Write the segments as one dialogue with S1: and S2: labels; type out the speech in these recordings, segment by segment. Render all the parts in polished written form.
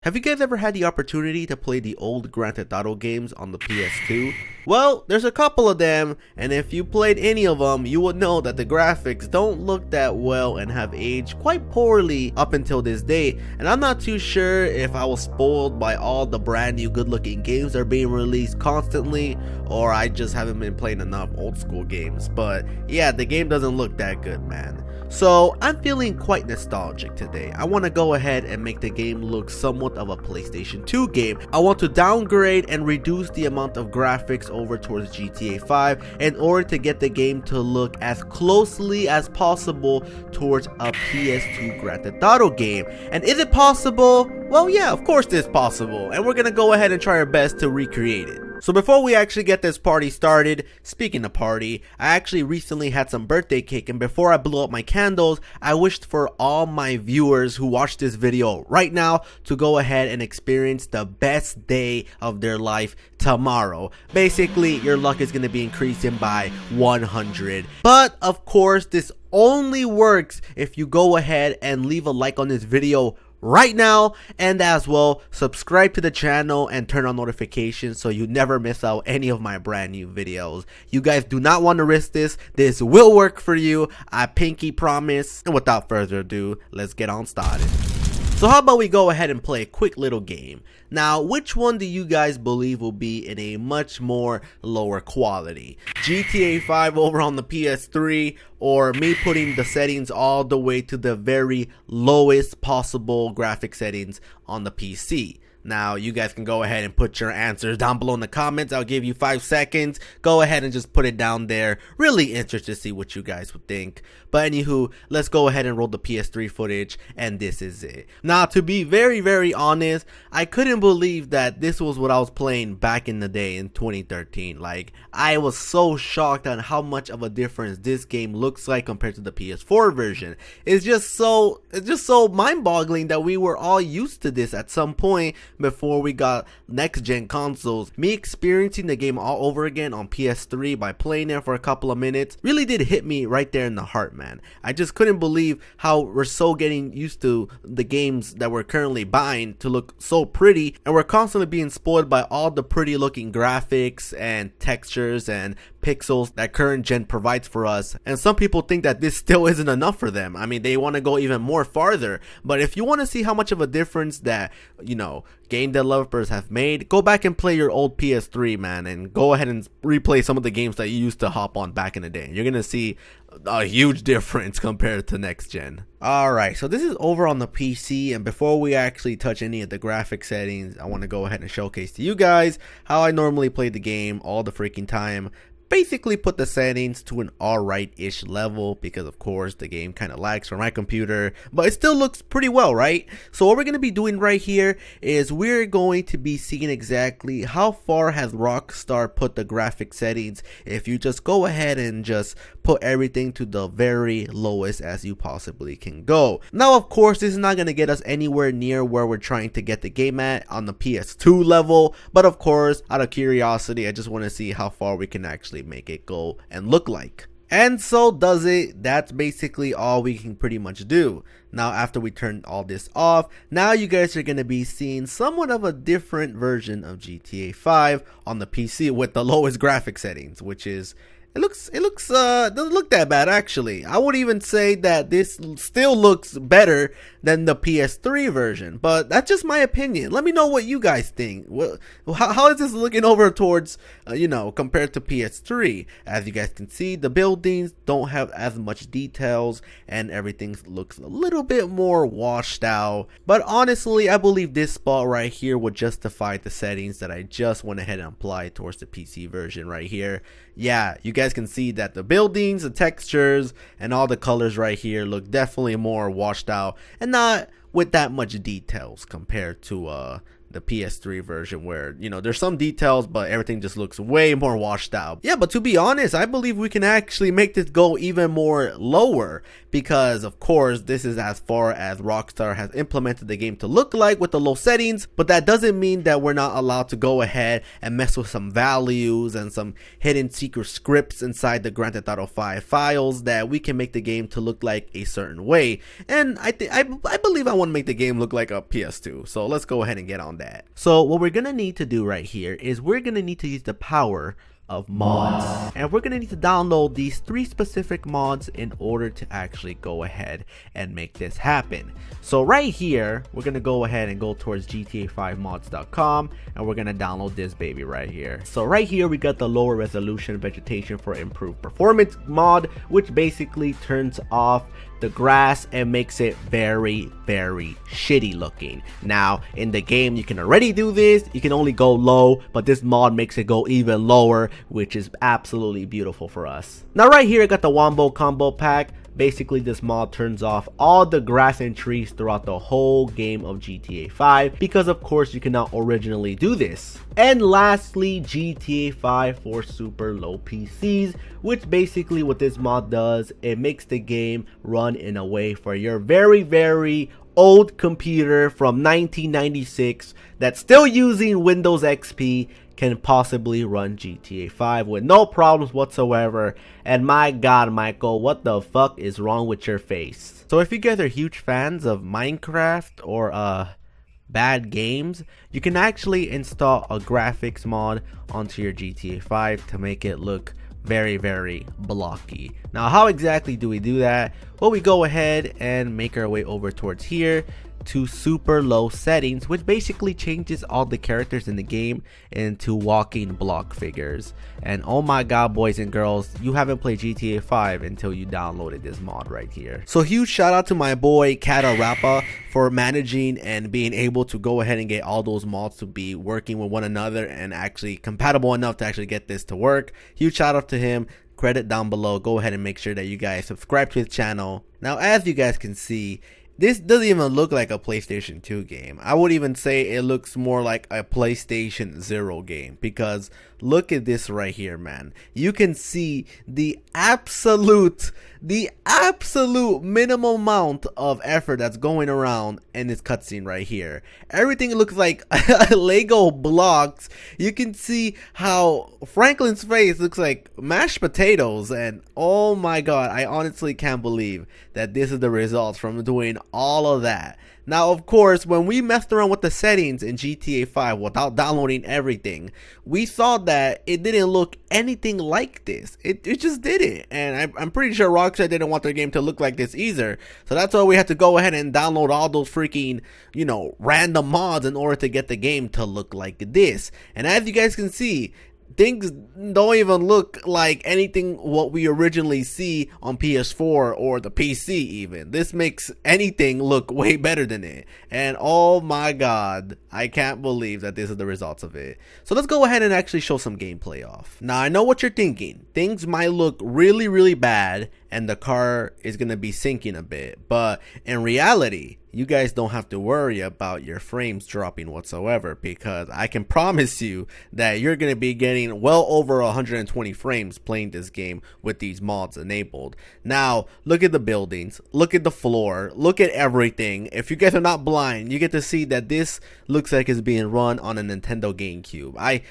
S1: Have you guys ever had the opportunity to play the old Grand Theft Auto games on the PS2? Well, there's a couple of them, and if you played any of them, you would know that the graphics don't look that well and have aged quite poorly up until this day. And I'm not too sure if I was spoiled by all the brand new good looking games that are being released constantly, or I just haven't been playing enough old school games. But yeah, the game doesn't look that good, man. So I'm feeling quite nostalgic today. I want to go ahead and make the game look somewhat of a PlayStation 2 game. I want to downgrade and reduce the amount of graphics over towards GTA 5 in order to get the game to look as closely as possible towards a PS2 Grand Theft Auto game. And is it possible? Well, yeah, of course it's possible, and we're gonna go ahead and try our best to recreate it. So before we actually get this party started, speaking of party, I actually recently had some birthday cake, and before I blew up my candles, I wished for all my viewers who watch this video right now to go ahead and experience the best day of their life tomorrow. Basically, your luck is going to be increasing by 100. But of course, this only works if you go ahead and leave a like on this video right now, and as well subscribe to the channel and turn on notifications so you never miss out any of my brand new videos. You guys do not want to risk this. This will work for you, I pinky promise. And without further ado, let's get on started. So how about we go ahead and play a quick little game. Now, which one do you guys believe will be in a much more lower quality? GTA 5 over on the PS3, or me putting the settings all the way to the very lowest possible graphic settings on the PC? Now, you guys can go ahead and put your answers down below in the comments. I'll give you 5 seconds. Go ahead and just put it down there. Really interested to see what you guys would think. But anywho, let's go ahead and roll the PS3 footage, and this is it. Now, to be very honest, I couldn't believe that this was what I was playing back in the day in 2013. Like, I was so shocked on how much of a difference this game looks like compared to the PS4 version. It's just so mind-boggling that we were all used to this at some point before we got next-gen consoles. Me experiencing the game all over again on PS3 by playing it for a couple of minutes really did hit me right there in the heart, man. I just couldn't believe how we're so getting used to the games that we're currently buying to look so pretty, and we're constantly being spoiled by all the pretty looking graphics and textures and pixels that current gen provides for us. And some people think that this still isn't enough for them. I mean, they want to go even more farther. But if you want to see how much of a difference that, you know, game developers have made, go back and play your old PS3, man, and go ahead and replay some of the games that you used to hop on back in the day. You're gonna see a huge difference compared to next gen. Alright, so this is over on the PC, and before we actually touch any of the graphic settings, I want to go ahead and showcase to you guys how I normally play the game all the freaking time. Basically put the settings to an alright-ish level because of course the game kind of lags for my computer, but it still looks pretty well, right? So what we're going to be doing right here is we're going to be seeing exactly how far has Rockstar put the graphic settings if you just go ahead and just put everything to the very lowest as you possibly can go. Now of course this is not going to get us anywhere near where we're trying to get the game at on the PS2 level, but of course out of curiosity I just want to see how far we can actually make it go and look like. And so does it. That's basically all we can pretty much do. Now after we turn all this off, now you guys are going to be seeing somewhat of a different version of GTA 5 on the PC with the lowest graphic settings, which is doesn't look that bad actually. I would even say that this still looks better than the PS3 version, but that's just my opinion. Let me know what you guys think. How is this looking over towards, you know, compared to PS3? As you guys can see, the buildings don't have as much details and everything looks a little bit more washed out. But honestly, I believe this spot right here would justify the settings that I just went ahead and applied towards the PC version right here. Yeah, you guys can see that the buildings, the textures, and all the colors right here look definitely more washed out and not with that much details compared to the PS3 version where, you know, there's some details but everything just looks way more washed out. Yeah, but to be honest, I believe we can actually make this go even more lower because of course this is as far as Rockstar has implemented the game to look like with the low settings, but that doesn't mean that we're not allowed to go ahead and mess with some values and some hidden secret scripts inside the Grand Theft Auto 5 files that we can make the game to look like a certain way. And I believe I want to make the game look like a PS2. So let's go ahead and get on that. So what we're gonna need to do right here is we're gonna need to use the power of mods, and we're gonna need to download these 3 specific mods in order to actually go ahead and make this happen. So right here, we're gonna go ahead and go towards GTA5mods.com, and we're gonna download this baby right here. So right here, we got the lower resolution vegetation for improved performance mod, which basically turns off the grass and makes it very shitty looking. Now in the game you can already do this, you can only go low, but this mod makes it go even lower, which is absolutely beautiful for us. Now right here I got the Wombo combo pack. Basically this mod turns off all the grass and trees throughout the whole game of GTA 5, because of course you cannot originally do this. And lastly, GTA 5 for super low PCs, which basically what this mod does, it makes the game run in a way for your very old computer from 1996 that's still using Windows XP can possibly run GTA 5 with no problems whatsoever. And my god, Michael, what the fuck is wrong with your face? So if you guys are huge fans of Minecraft or bad games, you can actually install a graphics mod onto your GTA 5 to make it look very blocky. Now how exactly do we do that? Well, we go ahead and make our way over towards here to super low settings, which basically changes all the characters in the game into walking block figures. And oh my god, boys and girls, you haven't played GTA 5 until you downloaded this mod right here. So huge shout out to my boy Kata Rappa for managing and being able to go ahead and get all those mods to be working with one another and actually compatible enough to actually get this to work. Huge shout out to him. Credit down below. Go ahead and make sure that you guys subscribe to his channel. Now as you guys can see, this doesn't even look like a PlayStation 2 game. I would even say it looks more like a PlayStation 0 game, because look at this right here, man. You can see the absolute minimum amount of effort that's going around in this cutscene right here. Everything looks like Lego blocks. You can see how Franklin's face looks like mashed potatoes, and oh my god, I honestly can't believe that this is the results from doing all of that. Now of course, when we messed around with the settings in GTA 5 without downloading everything, we saw that it didn't look anything like this. It just didn't, and I'm pretty sure Rockstar didn't want their game to look like this either. So that's why we had to go ahead and download all those freaking, you know, random mods in order to get the game to look like this. And as you guys can see, things don't even look like anything what we originally see on PS4 or the PC even. This makes anything look way better than it. And oh my god, I can't believe that this is the results of it. So let's go ahead and actually show some gameplay off. Now I know what you're thinking. Things might look really bad and the car is going to be sinking a bit. But in reality, you guys don't have to worry about your frames dropping whatsoever, because I can promise you that you're going to be getting well over 120 frames playing this game with these mods enabled. Now look at the buildings, look at the floor, look at everything. If you guys are not blind, you get to see that this looks like it's being run on a Nintendo GameCube. I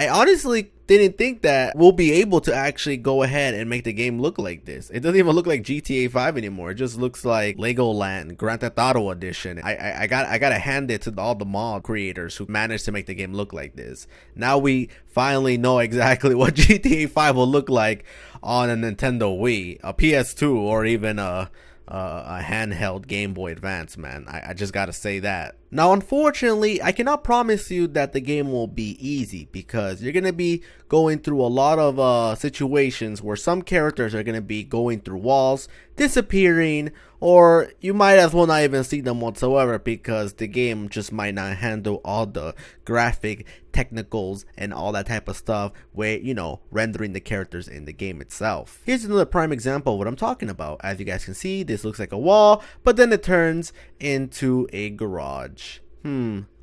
S1: honestly didn't think that we'll be able to actually go ahead and make the game look like this. It doesn't even look like GTA 5 anymore. It just looks like Legoland Grand Theft Auto Edition. I gotta hand it to all the mod creators who managed to make the game look like this. Now we finally know exactly what GTA 5 will look like on a Nintendo Wii, a PS2, or even a handheld Game Boy Advance, man. I just gotta say that. Now unfortunately, I cannot promise you that the game will be easy, because you're gonna be going through a lot of situations where some characters are gonna be going through walls, disappearing, or you might as well not even see them whatsoever, because the game just might not handle all the graphic technicals and all that type of stuff where, you know, rendering the characters in the game itself. Here's another prime example of what I'm talking about. As you guys can see, this looks like a wall, but then it turns into a garage.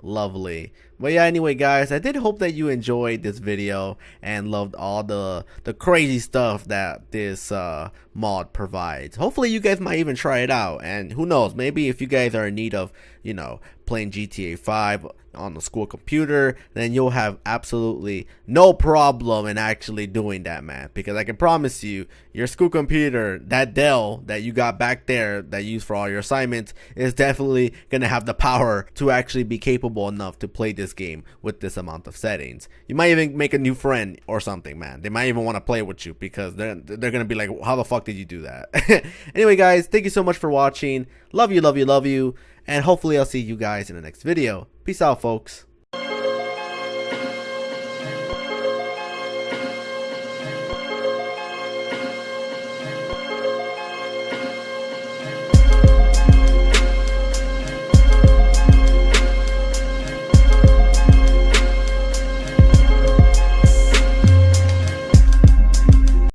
S1: Lovely. But yeah, anyway guys, I did hope that you enjoyed this video and loved all the crazy stuff that this mod provides. Hopefully you guys might even try it out, and who knows, maybe if you guys are in need of, you know, playing GTA 5 on the school computer, then you'll have absolutely no problem in actually doing that, man. Because I can promise you, your school computer, that Dell that you got back there that you use for all your assignments, is definitely gonna have the power to actually be capable enough to play this game with this amount of settings. You might even make a new friend or something, man. They might even want to play with you because they're gonna be like, how the fuck did you do that? Anyway, guys, thank you so much for watching. Love you, love you, love you. And hopefully I'll see you guys in the next video. Peace out, folks.